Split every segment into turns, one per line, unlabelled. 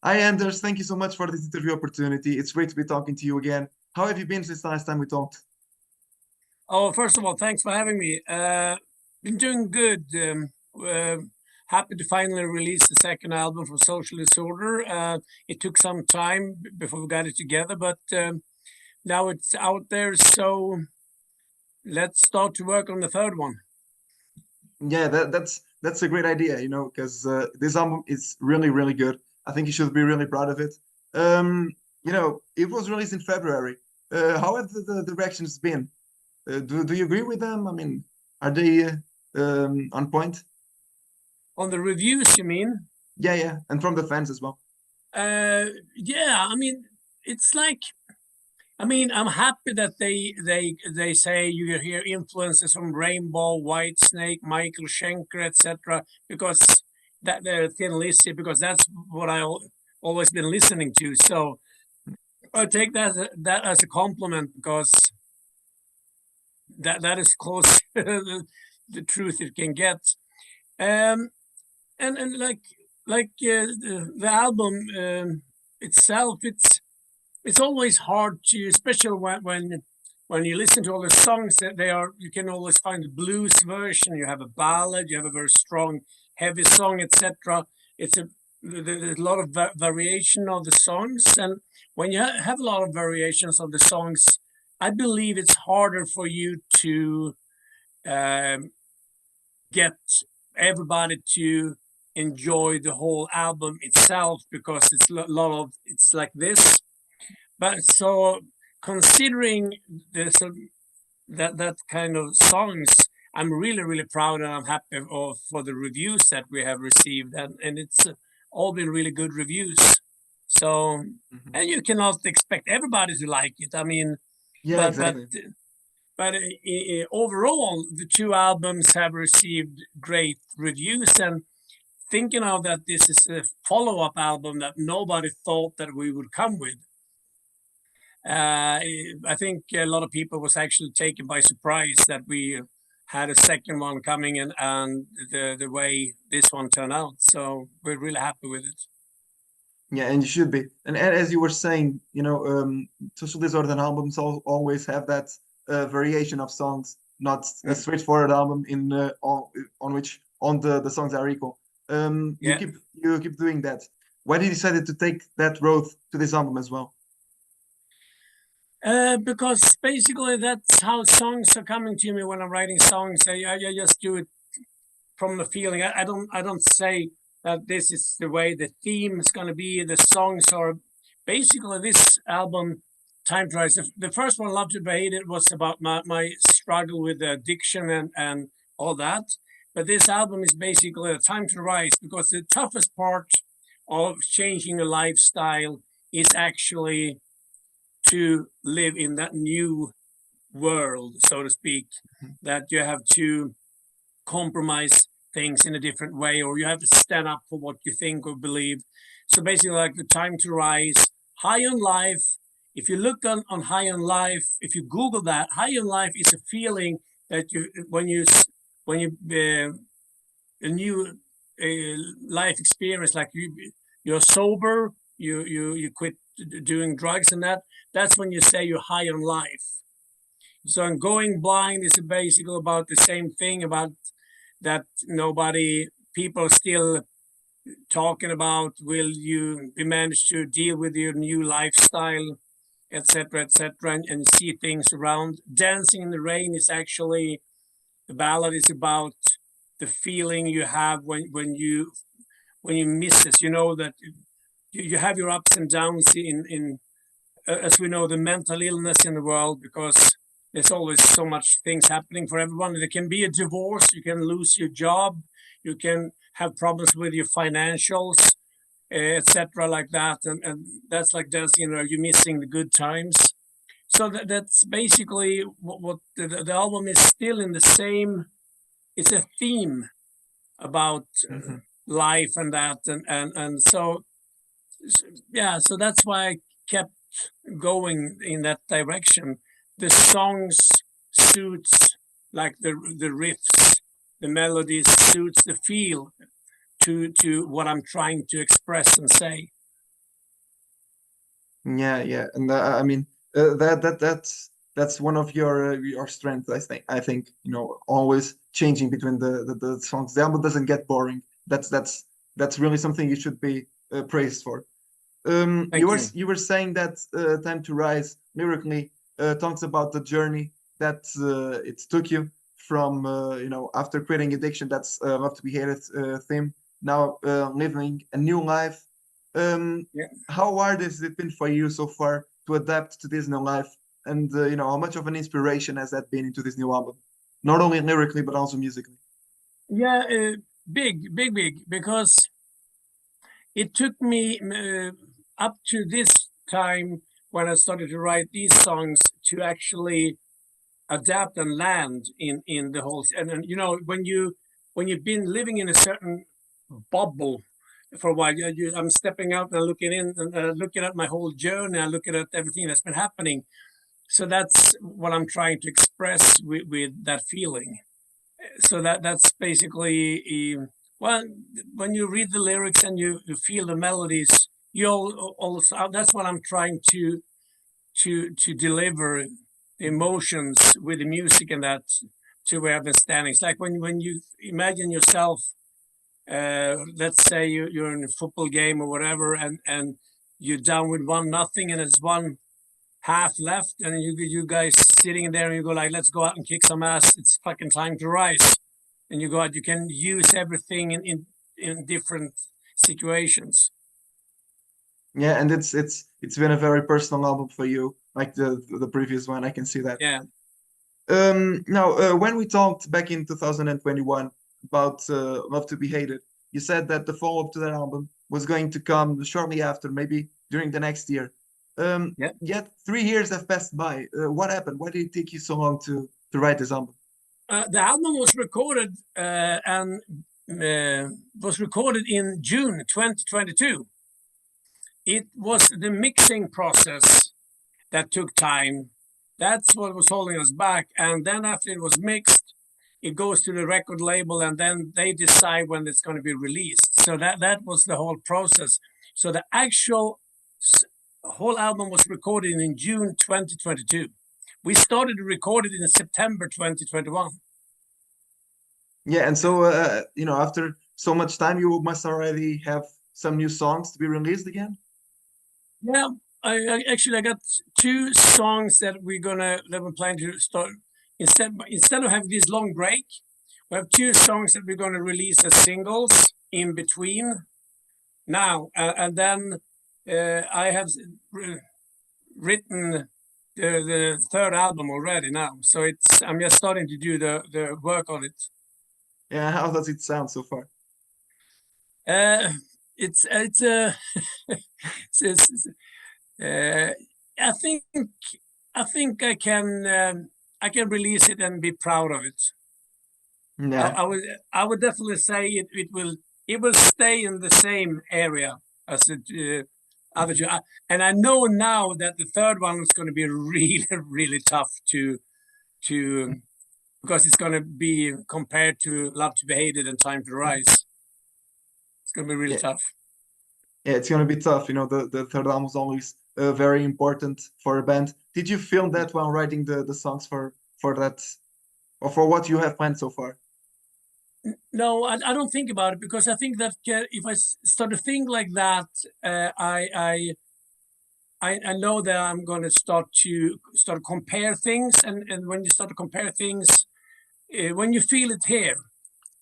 Hi, Anders. Thank you so much for this interview opportunity. It's great to be talking to you again. How have you been since the last time we talked?
Oh, first of all, thanks for having me. Been doing good. Uh, Happy to finally release the second album from Social Disorder. It took some time before we got it together, but now it's out there. So let's start to work on the third one.
Yeah, that's a great idea, because this album is really, really good. I think you should be really proud of it. It was released in February. How have the reactions been? Do you agree with them? I mean, are they on point?
On the reviews, you mean?
Yeah, yeah, and from the fans as well.
Yeah, I mean, it's like I'm happy that they say you hear influences from Rainbow, Whitesnake, Michael Schenker, etc. Because that they're Thin Lizzy, because that's what always been listening to. So I take that as a compliment because that is close the truth it can get. Um, and the album itself, it's always hard to, especially when you listen to all the songs that they are. You can always find a blues version. You have a ballad. You have a very strong, heavy song, etc. It's a There's a lot of variation of the songs, and when you have a lot of variations of the songs, I believe it's harder for you to um, get everybody to enjoy the whole album itself because it's a lot of it's like this. But so considering this that kind of songs, I'm really proud and I'm happy for the reviews that we have received, and it's all been really good reviews. So,
Mhm.
and you cannot expect everybody to like it. I mean,
Yeah,
but but
exactly.
but overall, the two albums have received great reviews. And thinking of that, this is a follow-up album that nobody thought that we would come with. I think a lot of people was actually taken by surprise that we had a second one coming in and the way this one turned out. So we're really happy with it.
Yeah, and you should be. And as you were saying, Social Disorder albums always have that variation of songs, not a
Mm.
straightforward album on which on the songs are equal. You
Yeah.
keep doing that. Why did you decide to take that road to this album as well?
Because basically that's how songs are coming to me when I'm writing songs. I just do it from the feeling. I don't say that this is the way the theme is going to be. The songs are basically this album. Time to Rise. The first one, Love to Be Hated, was about my struggle with addiction and all that. But this album is basically a Time to Rise because the toughest part of changing a lifestyle is actually to live in that new world, so to speak, that you have to compromise things in a different way, or you have to stand up for what you think or believe. So basically, like the Time to Rise, High on Life. If you look on High on Life, if you Google that, High on Life is a feeling that you when you a new life experience, like you're sober, you quit doing drugs and that. That's when you say you're high on life. So going blind is basically about the same thing, about that nobody people still talking about will you be managed to deal with your new lifestyle, etc., and see things around. Dancing in the Rain is actually, the ballad is about the feeling you have when you miss it. You know that you have your ups and downs in as we know, the mental illness in the world, because there's always so much things happening for everyone. There can be a divorce, you can lose your job, you can have problems with your financials, etc., like that, and that's like dancing. You're missing the good times. So that's basically what the album is still in the same. It's a theme about
Mhm.
life and that, and so yeah. So that's why I kept going in that direction. The songs suits, like the riffs, the melodies suits the feel to what I'm trying to express and say.
Yeah, and I mean that's one of your strengths. I think always changing between the songs. The album doesn't get boring. That's really something you should be praised for. You
Thank
were
you.
you were saying that Time to Rise lyrically talks about the journey that it took you from after creating Addiction, that's Love to Be Hated theme, now living a new life.
Yeah.
How hard has it been for you so far to adapt to this new life? And how much of an inspiration has that been into this new album? Not only lyrically, but also musically.
Yeah, big, because it took me up to this time when I started to write these songs to actually adapt and land in the whole. And when you've been living in a certain bubble for a while, I'm stepping out and looking in and looking at my whole journey. I'm looking at everything that's been happening. So that's what I'm trying to express with that feeling. So that's basically well, when you read the lyrics and you feel the melodies, you also that's what I'm trying to deliver the emotions with the music and that to where I've been standing. It's like when you imagine yourself, let's say you're in a football game or whatever, and you're down with 1-0, and it's one half left, and you guys sitting there and you go like, let's go out and kick some ass. It's fucking time to rise. And you go out, you can use everything in different situations.
Yeah, and it's been a very personal album for you, like the previous one. I can see that.
Yeah.
Now, when we talked back in 2021 about Love to Be Hated, you said that the follow-up to that album was going to come shortly after, maybe during the next year.
Yeah.
Yet 3 years have passed by. What happened? Why did it take you so long to write this album?
The album was recorded and was recorded in June 2022. It was the mixing process that took time. That's what was holding us back. And then after it was mixed, it goes to the record label, and then they decide when it's going to be released. So that was the whole process. So the actual whole album was recorded in June 2022. We started to record it in September 2021.
Yeah, and so after so much time, you must already have some new songs to be released again.
Yeah, I got two songs that we're planning to start instead of having this long break. We have two songs that we're gonna release as singles in between now, and then I have written the third album already now. So I'm just starting to do the work on it.
Yeah, how does it sound so far?
Uh, it's it's uh, I think I can release it and be proud of it.
Yeah,
I would definitely say it will stay in the same area as the other two. And I know now that the third one is going to be really tough to because it's going to be compared to Love to Be Hated and Time to Rise. It's going to be really
yeah,
tough.
yeah. It's gonna be tough. The third album is always very important for a band. Did you feel that while writing the songs for that or for what you have planned so far?
No, I don't think about it because I think that if I start to think like that, I know that I'm going to start to compare things, and when you start to compare things, when you feel it here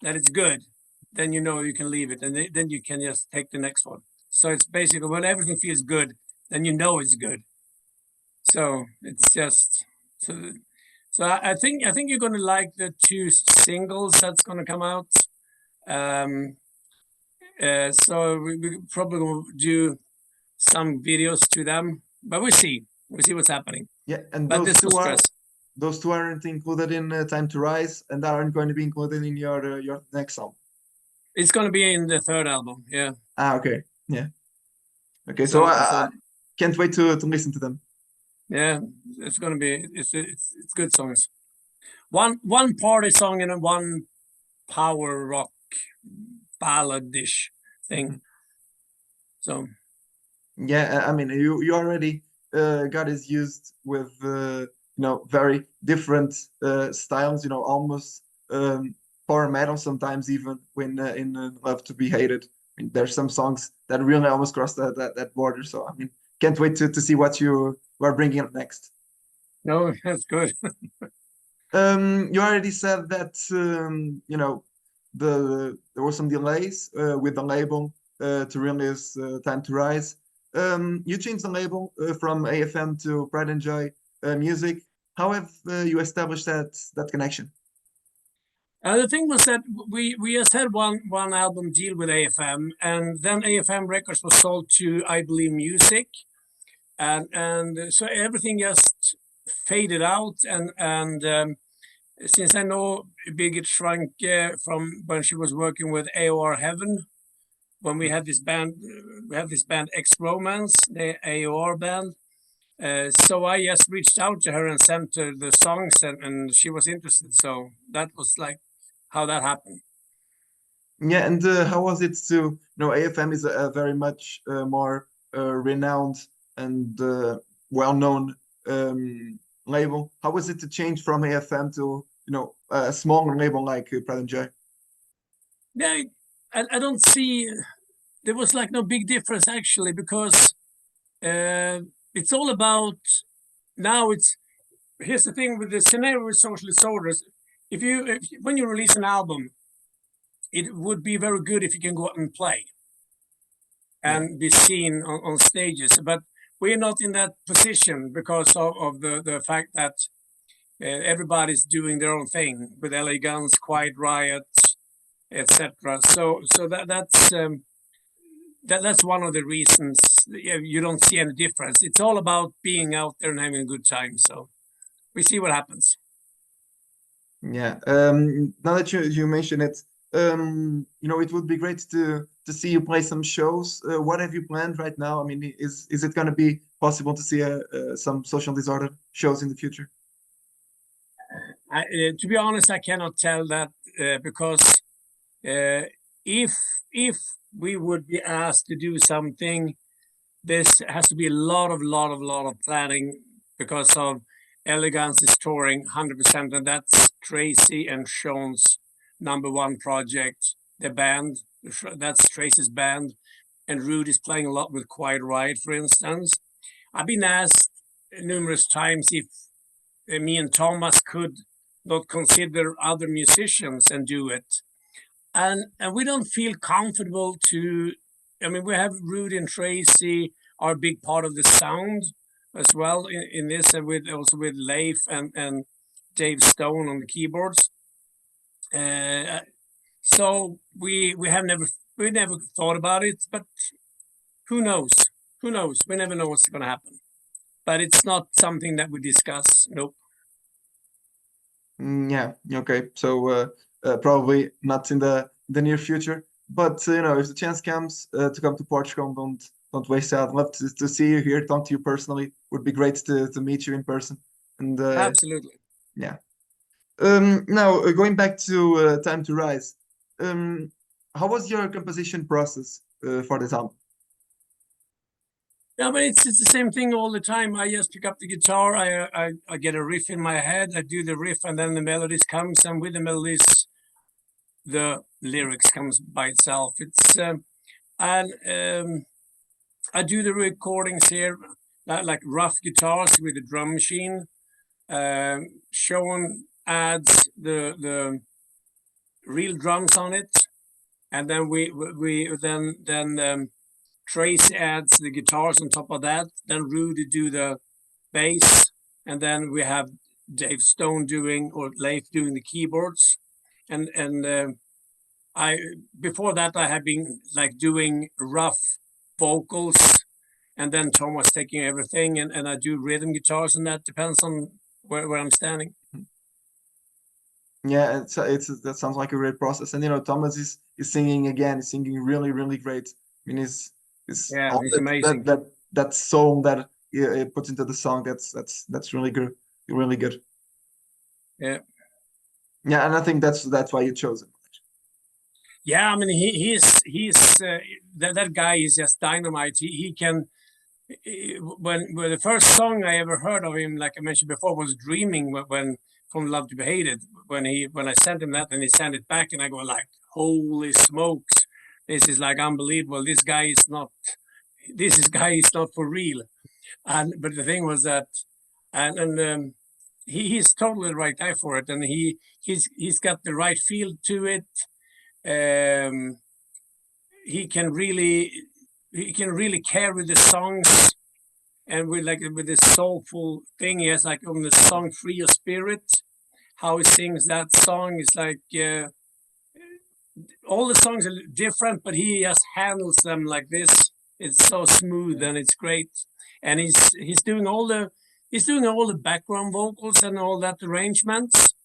that it's good, then you know you can leave it, and then you can just take the next one. So it's basically when everything feels good, then you know it's good. So it's just so. So I think you're going to like the two singles that's going to come out. Um, so we probably will do some videos to them, but we'll see what's happening.
Yeah, and
But there's no stress.
those two aren't included in Time to Rise, and aren't going to be included in your next album.
It's going to be in the third album. Yeah.
Ah, okay, yeah, okay. So I can't wait to listen to them.
Yeah, it's going to be it's good songs. One party song and one power rock balladish thing. So
Yeah, I mean, you already got us used with very different styles. Almost power metal sometimes, even when in Love to Be Hated. I mean, there's some songs that really almost cross that border. So I mean, can't wait to see what you are bringing up next.
No, that's good.
You already said that there were some delays with the label to release Time to Rise. You changed the label from AFM to Pride and Joy Music. How have you established that connection?
The thing was that we just had one album deal with AFM, and then AFM Records was sold to I Believe Music, and so everything just faded out. And since I know Birgit Schrank from when she was working with AOR Heaven, when we have this band X Romance, the AOR band. So I just reached out to her and sent her the songs, and she was interested. So that was like how that happened.
Yeah, and how was it to, AFM is a very much more renowned and well-known label. How was it to change from AFM to, a smaller label like Pride and Joy?
Yeah, I don't see there was like no big difference actually because uh, it's all about now. It's here's the thing with the scenario with social disorders. If when you release an album, it would be very good if you can go out and play
Yeah.
and be seen on stages. But we're not in that position because of the fact that everybody's doing their own thing with LA Guns, Quiet Riot, etc. So that's one of the reasons you don't see any difference. It's all about being out there and having a good time. So we see what happens.
Yeah. Now that you mention it, it would be great to see you play some shows. What have you planned right now? I mean, is it going to be possible to see some social disorder shows in the future?
To be honest, I cannot tell that because uh, if if we would be asked to do something, this has to be a lot of planning because of Elegance is touring 100%, and that's Tracy and Sean's number one project. The band, that's Tracy's band, and Rude is playing a lot with Quiet Riot, for instance. I've been asked numerous times if me and Thomas could not consider other musicians and do it, and we don't feel comfortable to. I mean, we have Rudy and Tracy are a big part of the sound as well in this, and with also with Leif and Dave Stone on the keyboards. Uh, so we have never thought about it, but who knows? Who knows? We never know what's going to happen. But it's not something that we discuss. Nope.
Yeah. Okay. So probably not in the near future. But if the chance comes to come to Portugal, don't waste it. I'd love to see you here, talk to you personally. Would be great to meet you in person. And
Absolutely.
yeah. Now going back to Time to Rise. Um, how was your composition process for this album?
Yeah, but it's the same thing all the time. I just pick up the guitar, I get a riff in my head, I do the riff, and then the melodies comes, and with the melodies, the lyrics comes by itself. It's and I do the recordings here, like rough guitars with a drum machine. Sean adds the real drums on it, and then we then Trace adds the guitars on top of that. Then Rudy do the bass, and then we have Dave Stone doing or Leif doing the keyboards. And I before that I had been like doing rough vocals, and then Tom was taking everything, and I do rhythm guitars, and that depends on where I'm standing.
Yeah, it's that sounds like a great process. And Thomas is singing again. He's singing really really great. I mean, he's
Yeah,
all
it's amazing.
that soul that he puts into the song. That's really good. Really good.
Yeah.
Yeah, and I think that's why you chose him.
Yeah, I mean he's that guy is just dynamite. He can when the first song I ever heard of him, like I mentioned before, was "Dreaming" when from "Love to Be Hated." When I sent him that, and he sent it back, and I go like, "Holy smokes, this is like unbelievable. This guy is not for real." And but the thing was that, and he's totally the right guy for it, and he's got the right feel to it. Um, he can really carry the songs, and with this soulful thing he has, like on the song "Free Your Spirit," how he sings that song is like all the songs are different, but he just handles them like this. It's so smooth and it's great, and he's doing all the background vocals and all that arrangements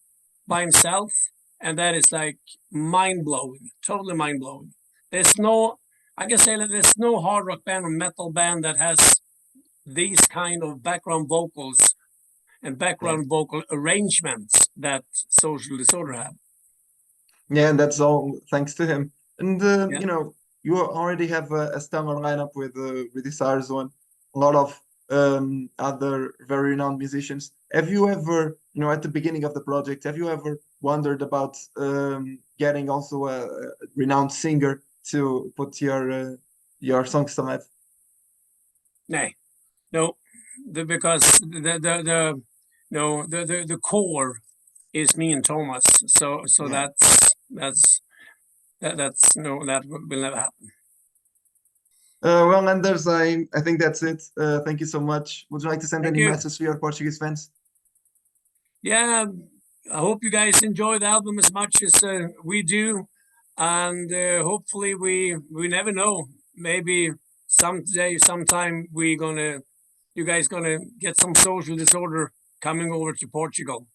by himself, and that is like mind blowing, totally mind blowing. There's no, I can say that there's no hard rock band or metal band that has these kind of background vocals and
Yeah.
background vocal arrangements that Social Disorder have.
Yeah, and that's all thanks to him. And
Yeah.
you already have a stellar lineup with this one. A lot of other very renowned musicians. Have you ever, at the beginning of the project, have you ever wondered about getting also a renowned singer to put your songs to life?
Nay, no, because the no the core is me and Thomas. So
Yeah.
that's no, that will never happen.
Well, Anders, I think that's it. Thank you so much. Would you like to send
Thank
any
you.
message to your Portuguese fans?
Yeah, I hope you guys enjoy the album as much as we do, and hopefully we never know. Maybe someday, sometime you guys gonna get some Social Disorder coming over to Portugal.